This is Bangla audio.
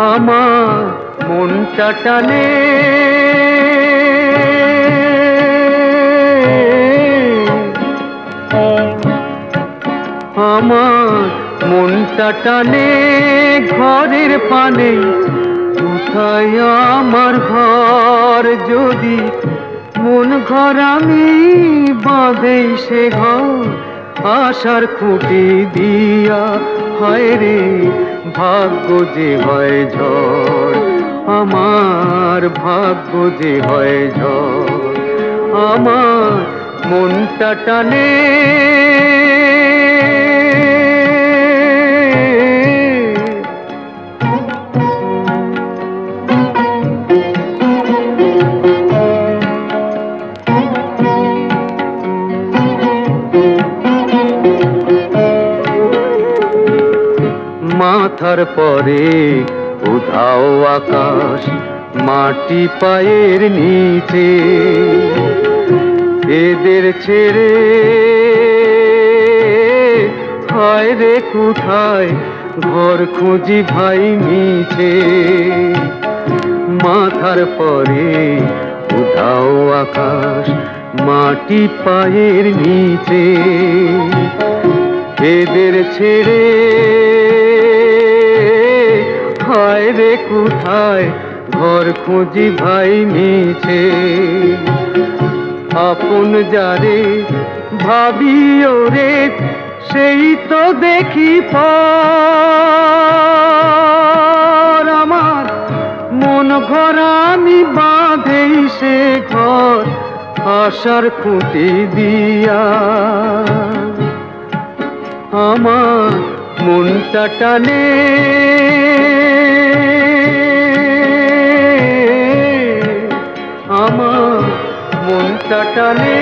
আমার মনটা টানে আমার মনটা টানে ঘরের পানে। কোথায় আমার ঘর, যদি মন ঘর আমি বাঁধে সে ঘর আশার খুঁটি দিয়া। হয় রে ভাগ্য যে হয় ঝড়, আমার ভাগ্য যে হয় ঝড়। আমার মনটা টানে মাথার পরে উধাও আকাশ, মাটি পায়ের নিচে। এদের ছেড়ে হয় রে কোথায় ঘর খুঁজি ভাই মিছে। মাথার পরে উধাও আকাশ, মাটি পায়ের নিচে। এদের ছেড়ে হয় রে কোথায় ঘর খুঁজি ভাই মিছে। আপন যারে ভাবি ওরে সেই তো দেখি পর। আমার মন ঘর আমি বাঁধেই সে ঘর আশার খুঁটি দিয়া। আমার মনটা টানে আমার মনটা টানে।